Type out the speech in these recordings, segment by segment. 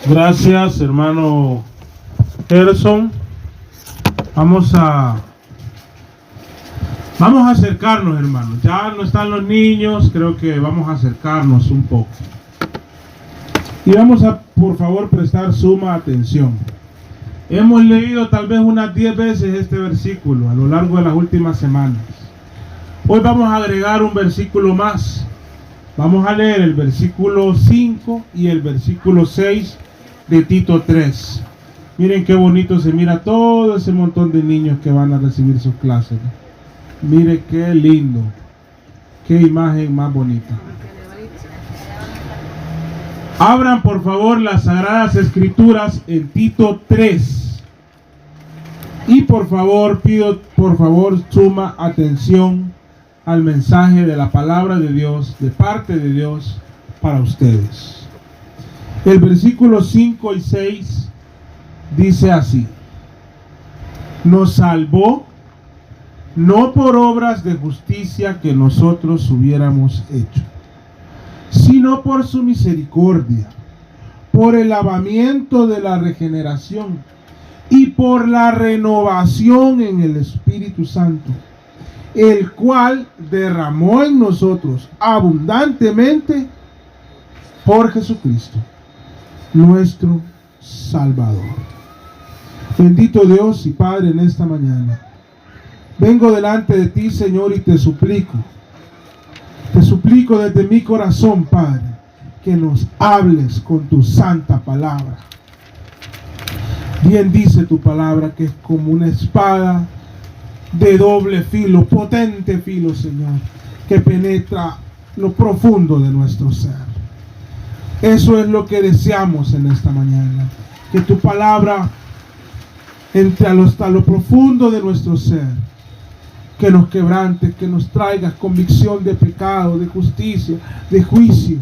Gracias, hermano Gerson. Vamos a acercarnos, hermanos. Ya no están los niños, creo que vamos a acercarnos un poco. Y vamos a, por favor, prestar suma atención. Hemos leído tal vez unas 10 veces este versículo a lo largo de las últimas semanas. Hoy vamos a agregar un versículo más. Vamos a leer el versículo 5 y el versículo 6 de Tito 3. Miren qué bonito se mira todo ese montón de niños que van a recibir sus clases. Miren qué lindo. Qué imagen más bonita. Abran por favor las Sagradas Escrituras en Tito 3. Y por favor, pido por favor suma atención al mensaje de la palabra de Dios, de parte de Dios para ustedes. El versículo 5 y 6 dice así: nos salvó no por obras de justicia que nosotros hubiéramos hecho, sino por su misericordia, por el lavamiento de la regeneración y por la renovación en el Espíritu Santo, el cual derramó en nosotros abundantemente por Jesucristo, nuestro Salvador. Bendito Dios y Padre, en esta mañana vengo delante de ti, Señor, y te suplico desde mi corazón, Padre, que nos hables con tu santa palabra. Bien dice tu palabra que es como una espada de doble filo, potente filo, Señor, que penetra lo profundo de nuestro ser. Eso es lo que deseamos en esta mañana, que tu palabra entre hasta lo profundo de nuestro ser, que nos quebrantes, que nos traigas convicción de pecado, de justicia, de juicio,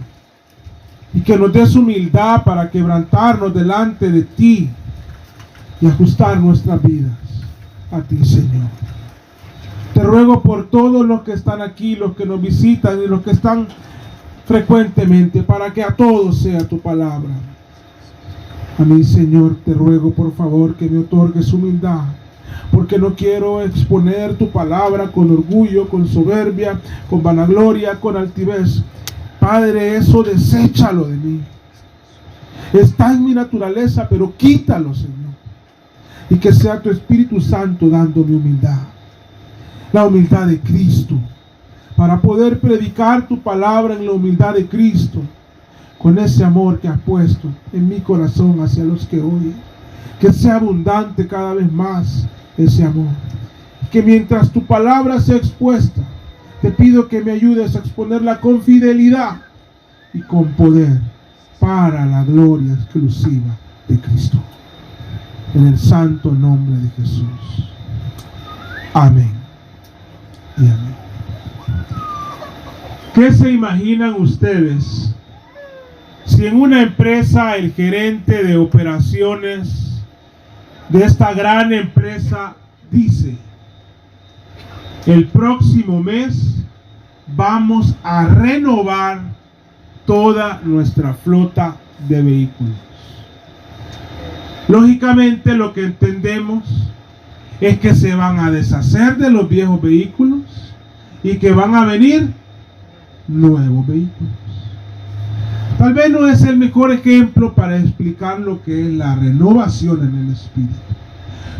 y que nos des humildad para quebrantarnos delante de ti y ajustar nuestras vidas a ti, Señor. Te ruego por todos los que están aquí, los que nos visitan y los que están frecuentemente, para que a todos sea tu palabra. A mí, Señor, te ruego por favor que me otorgues humildad, porque no quiero exponer tu palabra con orgullo, con soberbia, con vanagloria, con altivez. Padre, eso deséchalo de mí. Está en mi naturaleza, pero quítalo, Señor. Y que sea tu Espíritu Santo dándome humildad, la humildad de Cristo, para poder predicar tu palabra en la humildad de Cristo, con ese amor que has puesto en mi corazón hacia los que oyen. Que sea abundante cada vez más ese amor. Que mientras tu palabra sea expuesta, te pido que me ayudes a exponerla con fidelidad y con poder para la gloria exclusiva de Cristo. En el santo nombre de Jesús. Amén y amén. ¿Qué se imaginan ustedes si en una empresa el gerente de operaciones de esta gran empresa dice: el próximo mes vamos a renovar toda nuestra flota de vehículos? Lógicamente lo que entendemos es que se van a deshacer de los viejos vehículos y que van a venir nuevos vehículos. Tal vez no es el mejor ejemplo para explicar lo que es la renovación en el espíritu,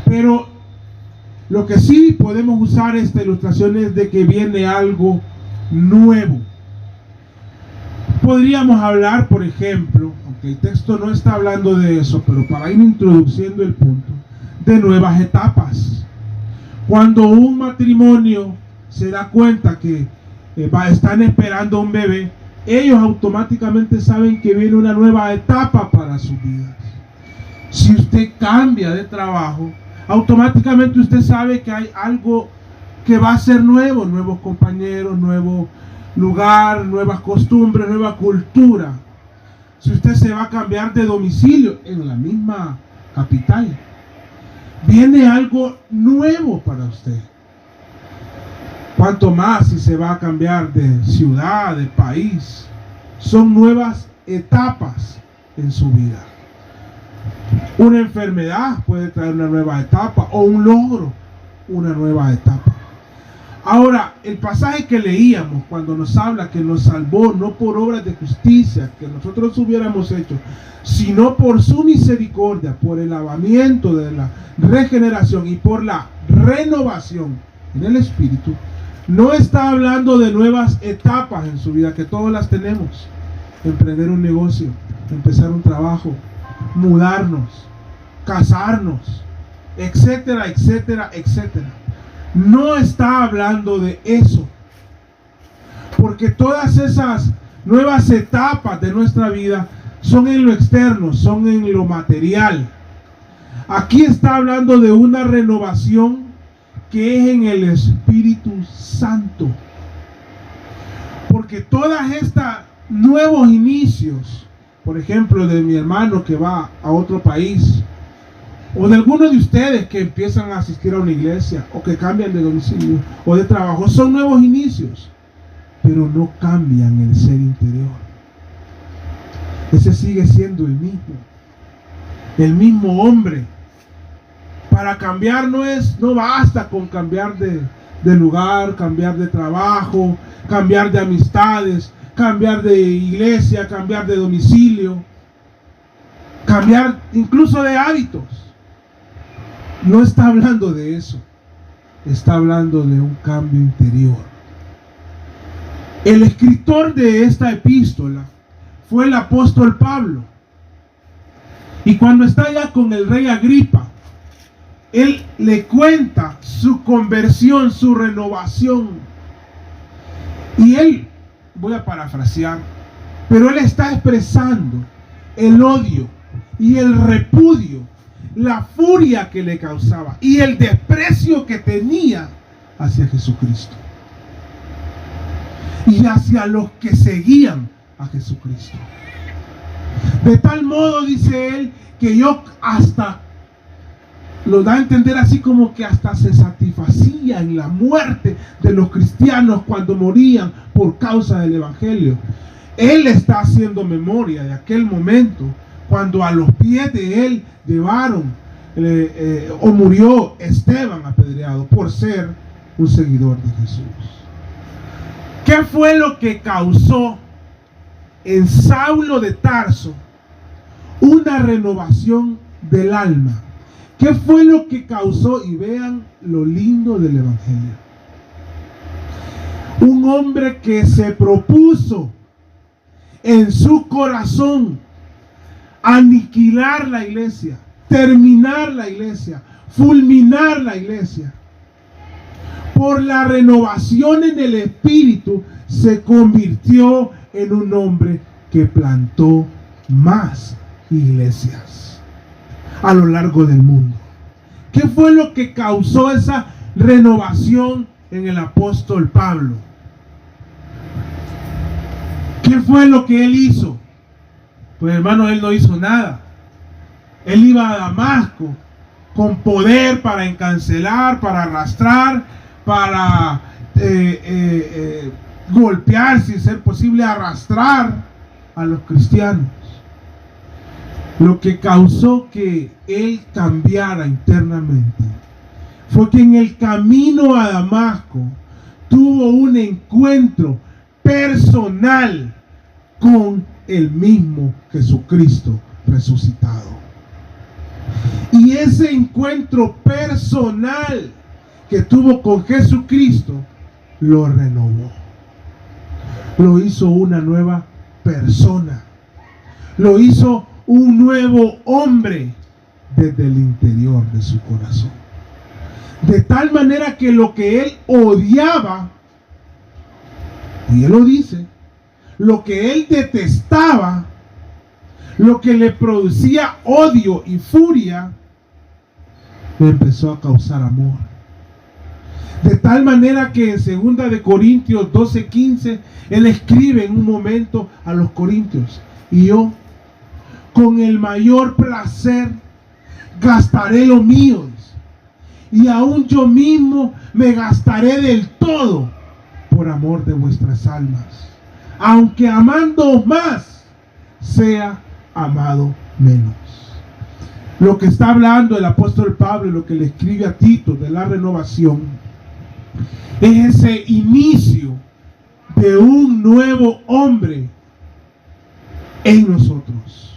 pero lo que sí podemos usar esta ilustración es de que viene algo nuevo. Podríamos hablar, por ejemplo, aunque el texto no está hablando de eso, pero para ir introduciendo el punto, de nuevas etapas. Cuando un matrimonio se da cuenta que están esperando un bebé, ellos automáticamente saben que viene una nueva etapa para su vida. Si usted cambia de trabajo, automáticamente usted sabe que hay algo que va a ser nuevo, nuevos compañeros, nuevo lugar, nuevas costumbres, nueva cultura. Si usted se va a cambiar de domicilio en la misma capital, viene algo nuevo para usted. Cuanto más si se va a cambiar de ciudad, de país, son nuevas etapas en su vida. Una enfermedad puede traer una nueva etapa, o un logro, una nueva etapa. Ahora, el pasaje que leíamos cuando nos habla que nos salvó no por obras de justicia que nosotros hubiéramos hecho, sino por su misericordia, por el lavamiento de la regeneración y por la renovación en el Espíritu, no está hablando de nuevas etapas en su vida, que todas las tenemos. Emprender un negocio, empezar un trabajo, mudarnos, casarnos, etcétera, etcétera, etcétera. No está hablando de eso, porque todas esas nuevas etapas de nuestra vida son en lo externo, son en lo material. Aquí está hablando de una renovación que es en el Espíritu Santo, porque todas estas nuevos inicios, por ejemplo, de mi hermano que va a otro país, o de algunos de ustedes que empiezan a asistir a una iglesia, o que cambian de domicilio o de trabajo, son nuevos inicios, pero no cambian el ser interior. Ese sigue siendo el mismo hombre. Para cambiar no basta con cambiar de lugar, cambiar de trabajo, cambiar de amistades, cambiar de iglesia, cambiar de domicilio, cambiar incluso de hábitos. No está hablando de eso, está hablando de un cambio interior. El escritor de esta epístola fue el apóstol Pablo. Y cuando está ya con el rey Agripa, él le cuenta su conversión, su renovación. Y él, voy a parafrasear, pero él está expresando el odio y el repudio, la furia que le causaba y el desprecio que tenía hacia Jesucristo y hacia los que seguían a Jesucristo. De tal modo, dice él, que yo hasta lo da a entender así como que hasta se satisfacía en la muerte de los cristianos cuando morían por causa del evangelio. Él está haciendo memoria de aquel momento cuando a los pies de él llevaron o murió Esteban apedreado por ser un seguidor de Jesús. ¿Qué fue lo que causó en Saulo de Tarso una renovación del alma? ¿Qué fue lo que causó? Y vean lo lindo del evangelio. Un hombre que se propuso en su corazón aniquilar la iglesia, terminar la iglesia, fulminar la iglesia. Por la renovación en el espíritu se convirtió en un hombre que plantó más iglesias a lo largo del mundo. ¿Qué fue lo que causó esa renovación en el apóstol Pablo? ¿Qué fue lo que él hizo? Pues hermano, él no hizo nada. Él iba a Damasco con poder para encarcelar, para arrastrar, para golpear, si ser posible, arrastrar a los cristianos. Lo que causó que él cambiara internamente fue que en el camino a Damasco tuvo un encuentro personal con el mismo Jesucristo resucitado. Y ese encuentro personal que tuvo con Jesucristo lo renovó. Lo hizo una nueva persona. Lo hizo un nuevo hombre desde el interior de su corazón. De tal manera que lo que él odiaba, y él lo dice, lo que él detestaba, lo que le producía odio y furia, le empezó a causar amor. De tal manera que en 2 de Corintios 12:15, él escribe en un momento a los corintios: y yo, con el mayor placer, gastaré lo mío, y aún yo mismo me gastaré del todo por amor de vuestras almas, aunque amando más, sea amado menos. Lo que está hablando el apóstol Pablo, lo que le escribe a Tito de la renovación, es ese inicio de un nuevo hombre en nosotros.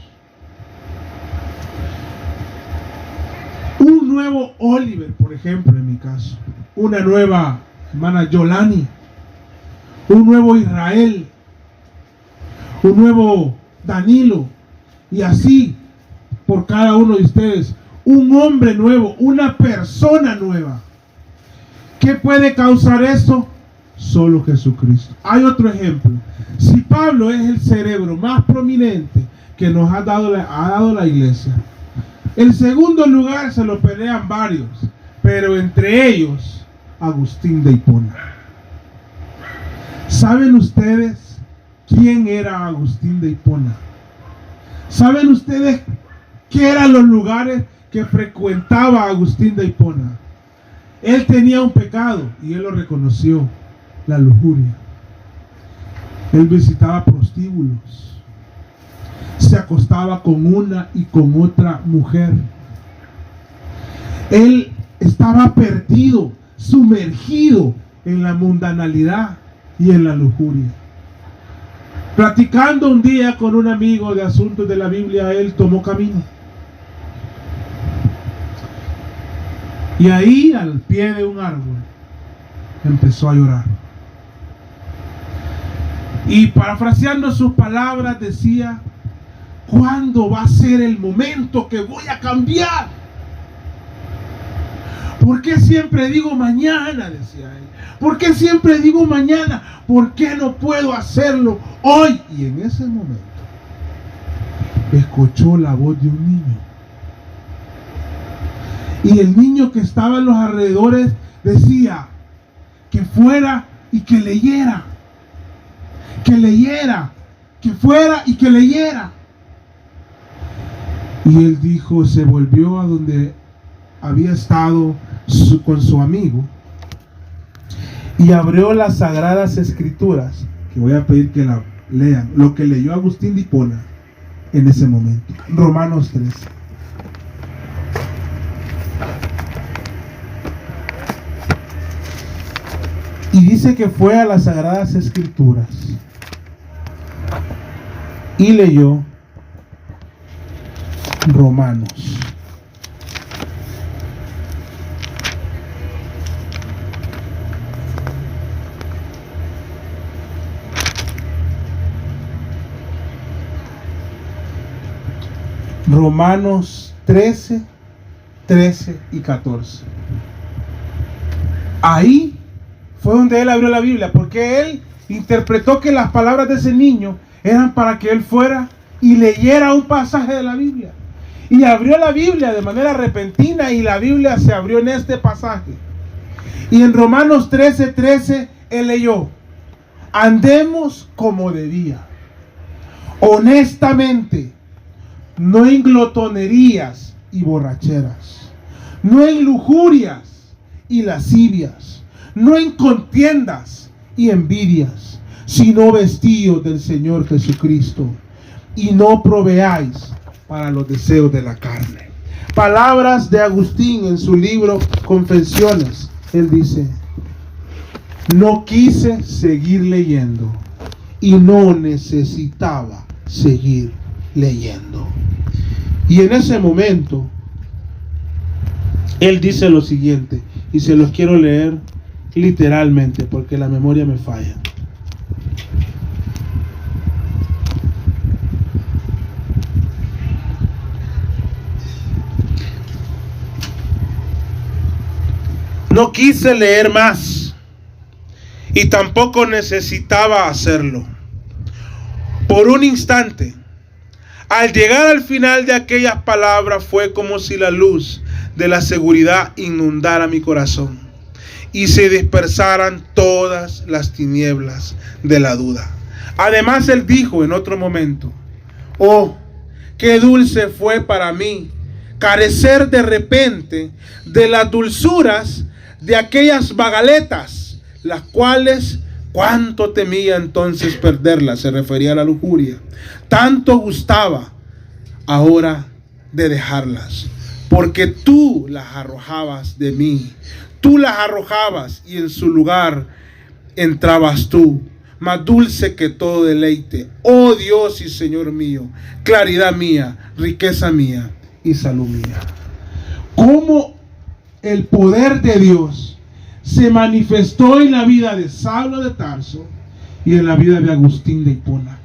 Un nuevo Oliver, por ejemplo, en mi caso. Una nueva hermana Yolani. Un nuevo Israel. Un nuevo Danilo. Y así por cada uno de ustedes. Un hombre nuevo, una persona nueva. ¿Qué puede causar eso? Solo Jesucristo. Hay otro ejemplo. Si Pablo es el cerebro más prominente que nos ha dado la iglesia, el segundo lugar se lo pelean varios, pero entre ellos Agustín de Hipona. ¿Saben ustedes quién era Agustín de Hipona? ¿Saben ustedes qué eran los lugares que frecuentaba Agustín de Hipona? Él tenía un pecado y él lo reconoció: la lujuria. Él visitaba prostíbulos, se acostaba con una y con otra mujer. Él estaba perdido, sumergido en la mundanalidad y en la lujuria. Platicando un día con un amigo de asuntos de la Biblia, él tomó camino. Y ahí, al pie de un árbol, empezó a llorar. Y parafraseando sus palabras decía: ¿cuándo va a ser el momento que voy a cambiar? ¿Por qué siempre digo mañana? Decía él. ¿Por qué siempre digo mañana? ¿Por qué no puedo hacerlo hoy? Y en ese momento escuchó la voz de un niño. Y el niño que estaba en los alrededores decía que fuera y que leyera. Que leyera. Que fuera y que leyera. Y él dijo, se volvió a donde había estado con su amigo y abrió las Sagradas Escrituras, que voy a pedir que la lean, lo que leyó Agustín de Hipona en ese momento. Romanos 3. Y dice que fue a las Sagradas Escrituras y leyó Romanos. Romanos 13, 13 y 14. Ahí fue donde él abrió la Biblia, porque él interpretó que las palabras de ese niño eran para que él fuera y leyera un pasaje de la Biblia. Y abrió la Biblia de manera repentina y la Biblia se abrió en este pasaje. Y en Romanos 13, 13 él leyó: andemos como debía, honestamente, no en glotonerías y borracheras, no en lujurias y lascivias, no en contiendas y envidias, sino vestidos del Señor Jesucristo, y no proveáis para los deseos de la carne. Palabras de Agustín en su libro Confesiones. Él dice: no quise seguir leyendo y no necesitaba seguir leyendo. Y en ese momento él dice lo siguiente, y se los quiero leer literalmente porque la memoria me falla. No quise leer más y tampoco necesitaba hacerlo. Por un instante, al llegar al final de aquellas palabras, fue como si la luz de la seguridad inundara mi corazón y se dispersaran todas las tinieblas de la duda. Además, él dijo en otro momento: oh, qué dulce fue para mí carecer de repente de las dulzuras de aquellas bagaletas, las cuales cuánto temía entonces perderlas. Se refería a la lujuria. Tanto gustaba, ahora de dejarlas, porque tú las arrojabas de mí. Tú las arrojabas y en su lugar entrabas tú, más dulce que todo deleite. Oh Dios y Señor mío, claridad mía, riqueza mía y salud mía. Cómo el poder de Dios se manifestó en la vida de Saulo de Tarso y en la vida de Agustín de Hipona.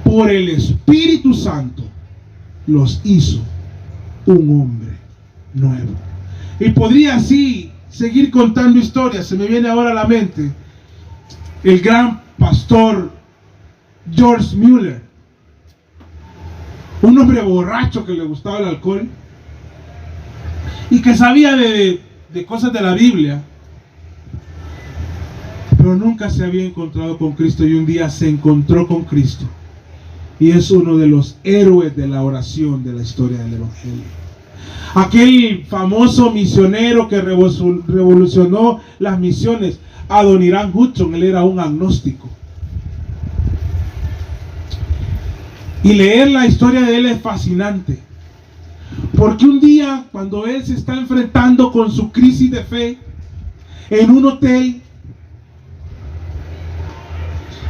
Por el Espíritu Santo los hizo un hombre nuevo. Y podría así seguir contando historias. Se me viene ahora a la mente el gran pastor George Mueller, un hombre borracho que le gustaba el alcohol y que sabía de cosas de la Biblia, pero nunca se había encontrado con Cristo, y un día se encontró con Cristo y es uno de los héroes de la oración de la historia del Evangelio. Aquel famoso misionero que revolucionó las misiones, Adoniram Hudson, él era un agnóstico. Y leer la historia de él es fascinante, porque un día, cuando él se está enfrentando con su crisis de fe en un hotel,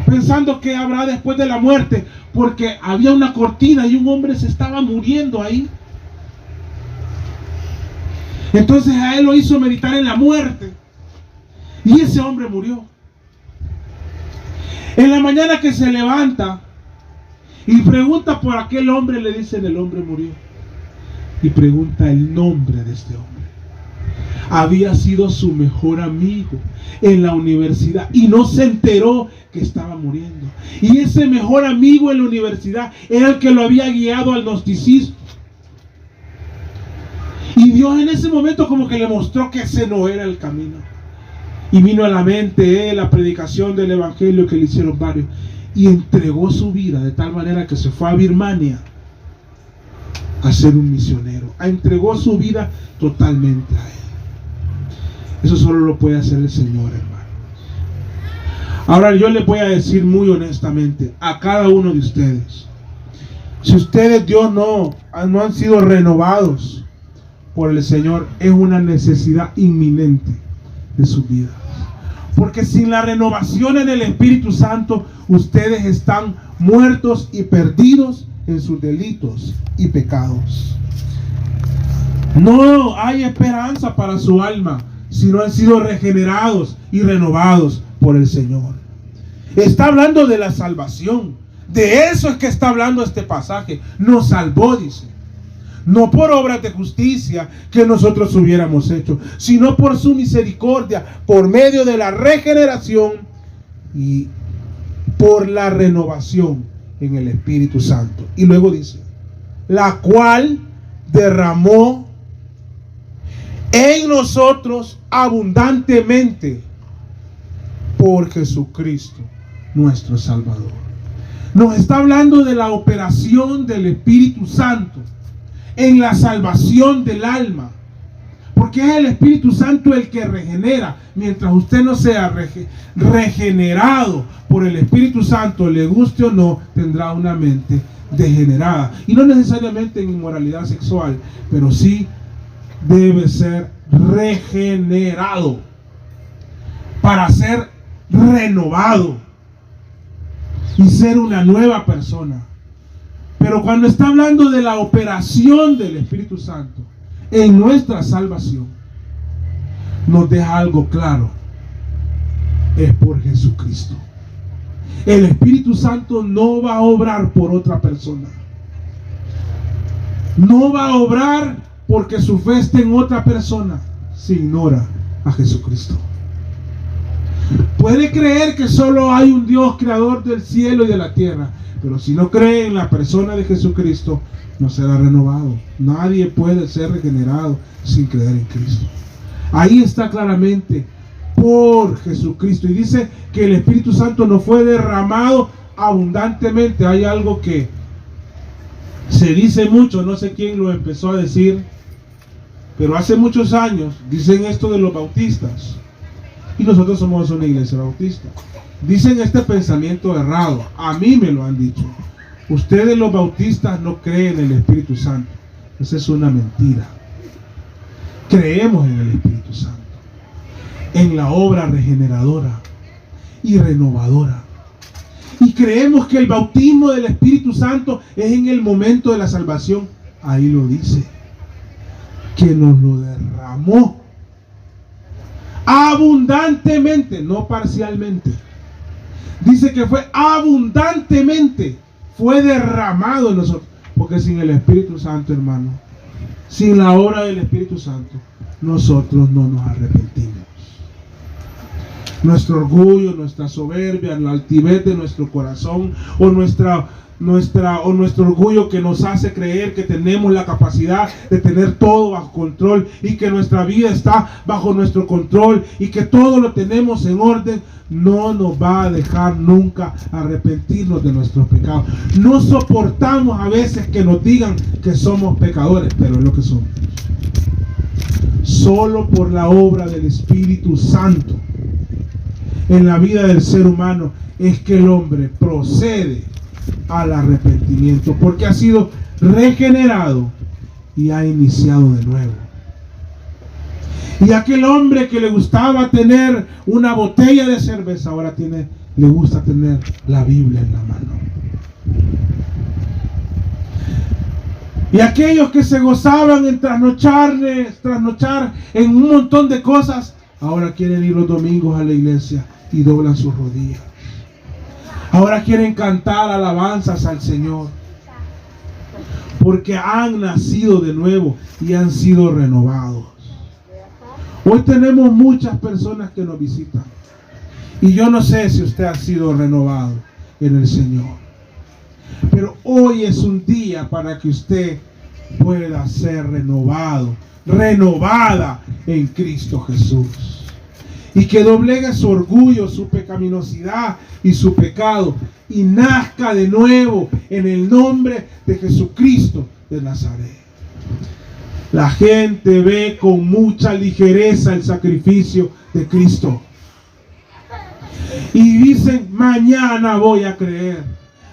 pensando qué habrá después de la muerte, porque había una cortina y un hombre se estaba muriendo ahí. Entonces a él lo hizo meditar en la muerte, y ese hombre murió. En la mañana que se levanta y pregunta por aquel hombre, le dicen: el hombre murió. Y pregunta el nombre de este hombre. Había sido su mejor amigo en la universidad y no se enteró que estaba muriendo. Y ese mejor amigo en la universidad era el que lo había guiado al gnosticismo. Y Dios en ese momento como que le mostró que ese no era el camino. Y vino a la mente la predicación del Evangelio que le hicieron varios. Y entregó su vida de tal manera que se fue a Birmania a ser un misionero. Entregó su vida totalmente a Él. Eso solo lo puede hacer el Señor, hermano. Ahora yo les voy a decir muy honestamente a cada uno de ustedes: si ustedes, Dios, no han sido renovados por el Señor, es una necesidad inminente de su vida. Porque sin la renovación en el Espíritu Santo, ustedes están muertos y perdidos en sus delitos y pecados. No hay esperanza para su alma si no han sido regenerados y renovados por el Señor. Está hablando de la salvación. De eso es que está hablando este pasaje. Nos salvó, dice. No por obras de justicia que nosotros hubiéramos hecho, sino por su misericordia, por medio de la regeneración y por la renovación en el Espíritu Santo. Y luego dice: la cual derramó en nosotros abundantemente por Jesucristo nuestro Salvador. Nos está hablando de la operación del Espíritu Santo en la salvación del alma, porque es el Espíritu Santo el que regenera. Mientras usted no sea regenerado por el Espíritu Santo, le guste o no, tendrá una mente degenerada, y no necesariamente en inmoralidad sexual, pero sí debe ser regenerado para ser renovado y ser una nueva persona. Pero cuando está hablando de la operación del Espíritu Santo en nuestra salvación, nos deja algo claro: es por Jesucristo. El Espíritu Santo no va a obrar por otra persona. No va a obrar porque su fe esté en otra persona si ignora a Jesucristo. Puede creer que solo hay un Dios creador del cielo y de la tierra, pero si no cree en la persona de Jesucristo, no será renovado. Nadie puede ser regenerado sin creer en Cristo. Ahí está claramente: por Jesucristo. Y dice que el Espíritu Santo nos fue derramado abundantemente. Hay algo que se dice mucho, no sé quién lo empezó a decir, pero hace muchos años dicen esto de los bautistas. Y nosotros somos una iglesia bautista. Dicen este pensamiento errado. A mí me lo han dicho: ustedes los bautistas no creen en el Espíritu Santo. Esa es una mentira. Creemos en el Espíritu Santo, en la obra regeneradora y renovadora. Y creemos que el bautismo del Espíritu Santo es en el momento de la salvación. Ahí lo dice, que nos lo derramó abundantemente, no parcialmente. Dice que fue abundantemente, fue derramado en nosotros. Porque sin el Espíritu Santo, hermano, sin la obra del Espíritu Santo, nosotros no nos arrepentimos. Nuestro orgullo, nuestra soberbia, la altivez de nuestro corazón o nuestro orgullo que nos hace creer que tenemos la capacidad de tener todo bajo control y que nuestra vida está bajo nuestro control y que todo lo tenemos en orden, no nos va a dejar nunca arrepentirnos de nuestros pecados. No soportamos a veces que nos digan que somos pecadores, pero es lo que somos. Solo por la obra del Espíritu Santo en la vida del ser humano es que el hombre procede al arrepentimiento, porque ha sido regenerado y ha iniciado de nuevo. Y aquel hombre que le gustaba tener una botella de cerveza, ahora le gusta tener la Biblia en la mano. Y aquellos que se gozaban en trasnochar en un montón de cosas, ahora quieren ir los domingos a la iglesia y doblan sus rodillas. Ahora quieren cantar alabanzas al Señor, porque han nacido de nuevo y han sido renovados. Hoy tenemos muchas personas que nos visitan, y yo no sé si usted ha sido renovado en el Señor, pero hoy es un día para que usted pueda ser renovado, renovada en Cristo Jesús. Y que doblegue su orgullo, su pecaminosidad y su pecado. Y nazca de nuevo en el nombre de Jesucristo de Nazaret. La gente ve con mucha ligereza el sacrificio de Cristo. Y dicen, mañana voy a creer.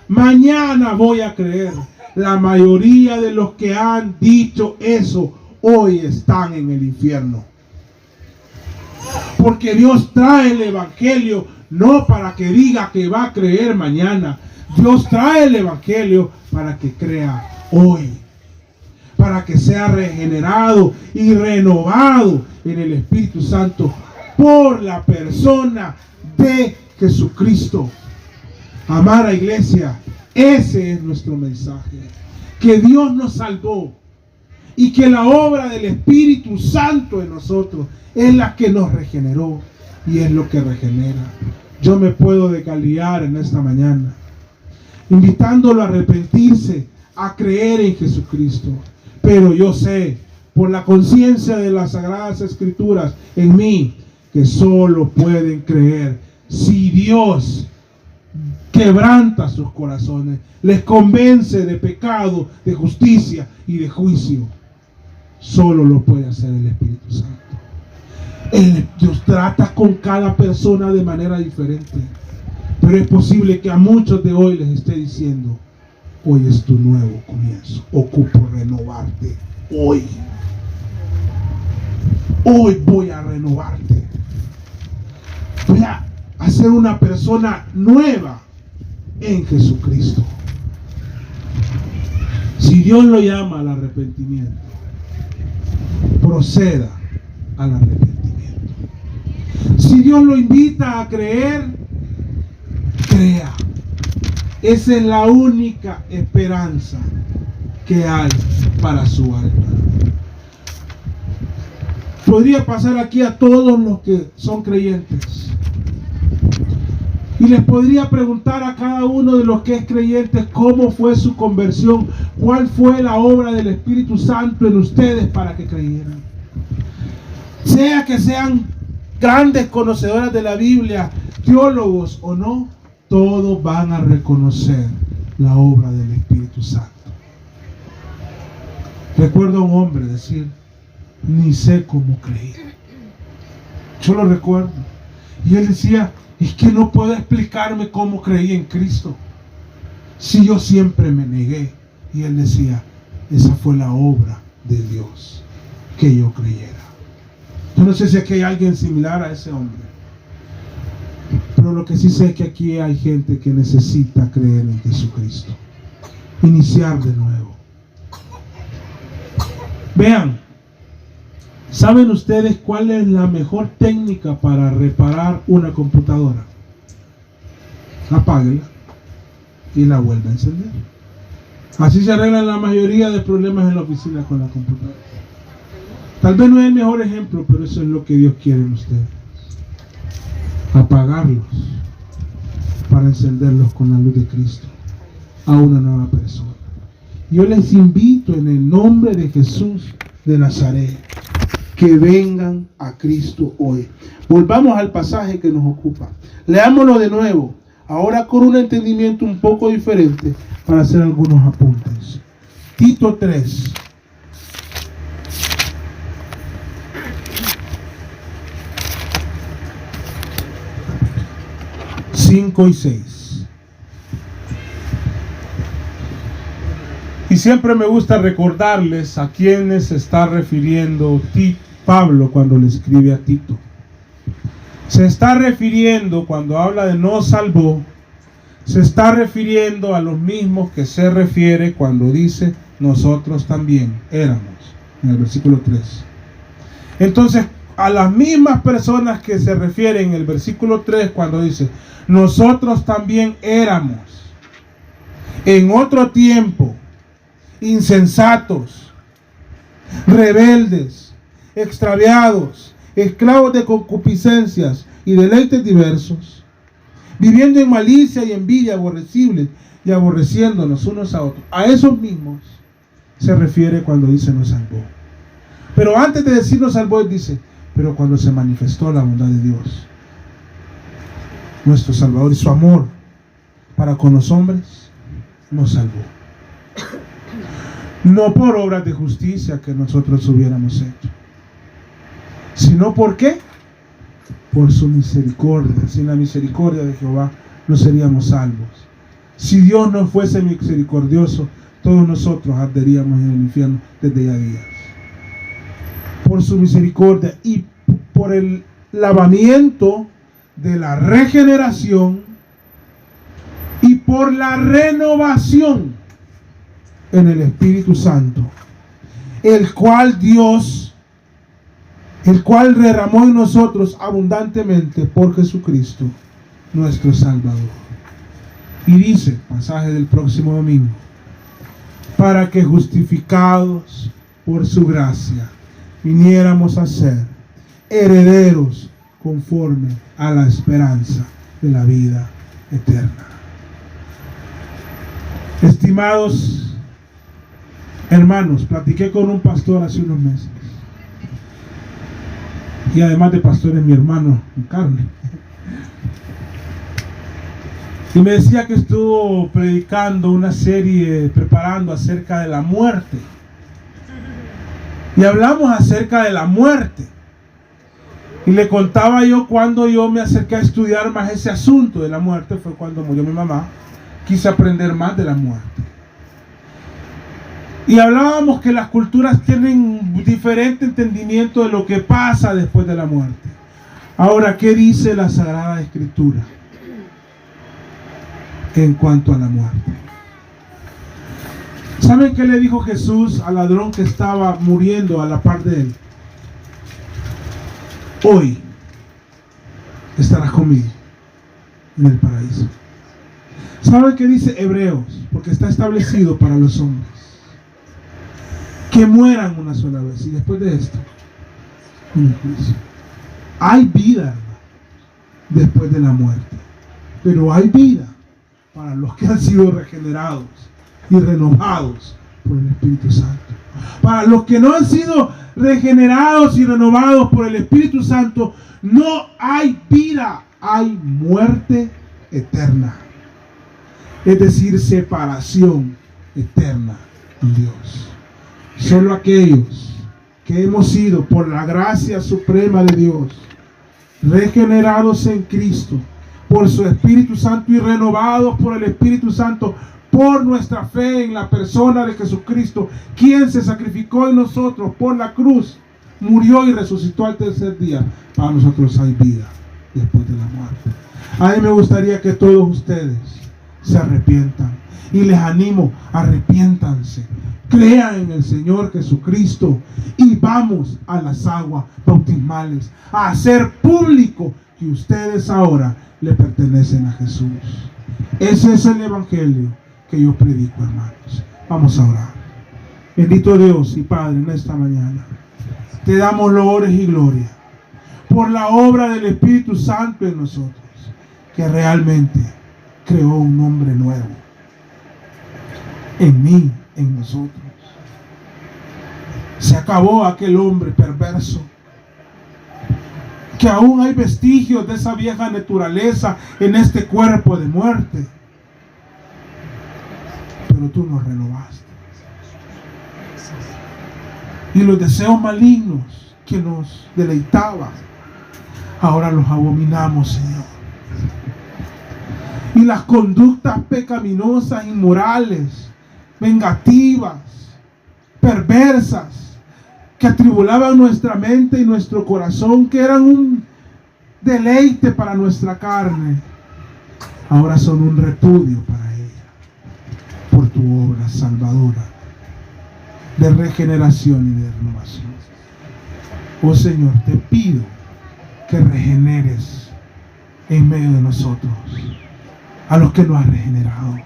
Mañana voy a creer. La mayoría de los que han dicho eso hoy están en el infierno. Porque Dios trae el Evangelio no para que diga que va a creer mañana. Dios trae el Evangelio para que crea hoy. Para que sea regenerado y renovado en el Espíritu Santo por la persona de Jesucristo. Amada iglesia, ese es nuestro mensaje. Que Dios nos salvó y que la obra del Espíritu Santo en nosotros es la que nos regeneró y es lo que regenera. Yo me puedo decaliar en esta mañana, invitándolo a arrepentirse, a creer en Jesucristo. Pero yo sé, por la conciencia de las Sagradas Escrituras en mí, que solo pueden creer si Dios quebranta sus corazones, les convence de pecado, de justicia y de juicio. Solo lo puede hacer el Espíritu Santo. Dios trata con cada persona de manera diferente, pero es posible que a muchos de hoy les esté diciendo: hoy es tu nuevo comienzo, ocupo renovarte hoy. Hoy voy a renovarte. Voy a hacer una persona nueva en Jesucristo. Si Dios lo llama al arrepentimiento, proceda al arrepentimiento. Si Dios lo invita a creer, crea. Esa es la única esperanza que hay para su alma. Podría pasar aquí a todos los que son creyentes y les podría preguntar a cada uno de los que es creyente cómo fue su conversión, cuál fue la obra del Espíritu Santo en ustedes para que creyeran. Sea que sean grandes conocedoras de la Biblia, teólogos o no, todos van a reconocer la obra del Espíritu Santo. Recuerdo a un hombre decir: ni sé cómo creí. Yo lo recuerdo. Y él decía: es que no puedo explicarme cómo creí en Cristo, si yo siempre me negué. Y él decía: esa fue la obra de Dios, que yo creyera. Yo no sé si aquí hay alguien similar a ese hombre, pero lo que sí sé es que aquí hay gente que necesita creer en Jesucristo, iniciar de nuevo. Vean, ¿saben ustedes cuál es la mejor técnica para reparar una computadora? Apáguela y la vuelve a encender. Así se arreglan la mayoría de problemas en la oficina con la computadora. Tal vez no es el mejor ejemplo, pero eso es lo que Dios quiere en ustedes. Apagarlos para encenderlos con la luz de Cristo a una nueva persona. Yo les invito en el nombre de Jesús de Nazaret que vengan a Cristo hoy. Volvamos al pasaje que nos ocupa. Leámoslo de nuevo, ahora con un entendimiento un poco diferente, para hacer algunos apuntes. Tito 3. Cinco y 6. Y siempre me gusta recordarles a quienes se está refiriendo Pablo cuando le escribe a Tito. Se está refiriendo, cuando habla de nos salvó, se está refiriendo a los mismos que se refiere cuando dice nosotros también éramos, en el versículo 3. Entonces, a las mismas personas que se refieren en el versículo 3 cuando dice nosotros también éramos en otro tiempo insensatos, rebeldes, extraviados, esclavos de concupiscencias y deleites diversos, viviendo en malicia y envidia aborrecibles y aborreciéndonos unos a otros. A esos mismos se refiere cuando dice nos salvó. Pero antes de decir nos salvó, él dice, pero cuando se manifestó la bondad de Dios, nuestro Salvador, y su amor para con los hombres, nos salvó. No por obras de justicia que nosotros hubiéramos hecho, sino ¿por qué? Por su misericordia. Sin la misericordia de Jehová no seríamos salvos. Si Dios no fuese misericordioso, todos nosotros arderíamos en el infierno desde ya días. Por su misericordia y por el lavamiento de la regeneración y por la renovación en el Espíritu Santo, el cual derramó en nosotros abundantemente por Jesucristo, nuestro Salvador. Y dice, pasaje del próximo domingo, para que justificados por su gracia, viniéramos a ser herederos conforme a la esperanza de la vida eterna. Estimados hermanos, platiqué con un pastor hace unos meses. Y además de pastor es mi hermano en carne. Y me decía que estuvo predicando una serie, preparando acerca de la muerte. Y hablamos acerca de la muerte. Y le contaba yo cuando yo me acerqué a estudiar más ese asunto de la muerte. Fue cuando murió mi mamá. Quise aprender más de la muerte. Y hablábamos que las culturas tienen diferente entendimiento de lo que pasa después de la muerte. Ahora, ¿qué dice la Sagrada Escritura en cuanto a la muerte? ¿Saben qué le dijo Jesús al ladrón que estaba muriendo a la par de él? Hoy estarás conmigo en el paraíso. ¿Saben qué dice Hebreos? Porque está establecido para los hombres que mueran una sola vez, y después de esto un juicio. Hay vida después de la muerte, pero hay vida para los que han sido regenerados y renovados por el Espíritu Santo. Para los que no han sido regenerados y renovados por el Espíritu Santo, no hay vida, hay muerte eterna, es decir, separación eterna de Dios. Solo aquellos que hemos sido, por la gracia suprema de Dios, regenerados en Cristo, por su Espíritu Santo y renovados por el Espíritu Santo, por nuestra fe en la persona de Jesucristo, quien se sacrificó en nosotros por la cruz, murió y resucitó al tercer día. Para nosotros hay vida después de la muerte. A mí me gustaría que todos ustedes se arrepientan, y les animo, arrepiéntanse, crean en el Señor Jesucristo y vamos a las aguas bautismales a hacer público que ustedes ahora le pertenecen a Jesús. Ese es el evangelio que yo predico, hermanos. Vamos a orar. Bendito Dios y Padre, en esta mañana te damos loores y gloria por la obra del Espíritu Santo en nosotros, que realmente creó un hombre nuevo en mí, en nosotros. Se acabó aquel hombre perverso, que aún hay vestigios de esa vieja naturaleza en este cuerpo de muerte, pero tú nos renovaste. Y los deseos malignos que nos deleitaban, ahora los abominamos, Señor. Y las conductas pecaminosas, inmorales, vengativas, perversas, que atribulaban nuestra mente y nuestro corazón, que eran un deleite para nuestra carne, ahora son un repudio para ella, por tu obra salvadora de regeneración y de renovación. Oh Señor, te pido que regeneres en medio de nosotros a los que nos has regenerado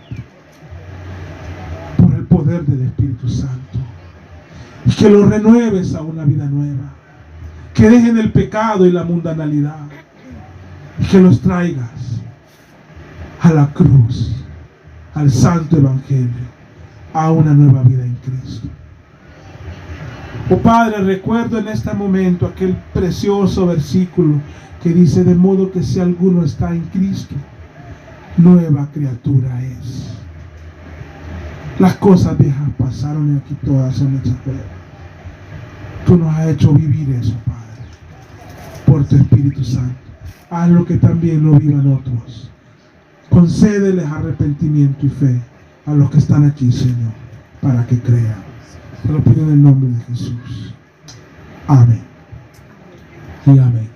por el poder del Espíritu Santo, y que los renueves a una vida nueva, que dejen el pecado y la mundanalidad y que los traigas a la cruz, al santo evangelio, a una nueva vida en Cristo. Oh Padre, recuerdo en este momento aquel precioso versículo que dice: de modo que si alguno está en Cristo, nueva criatura es. Las cosas viejas pasaron y aquí todas son hechas nuevas. Tú nos has hecho vivir eso, Padre, por tu Espíritu Santo. Haz lo que también lo vivan otros. Concédeles arrepentimiento y fe a los que están aquí, Señor, para que crean. Te lo pido en el nombre de Jesús. Amén. Y amén.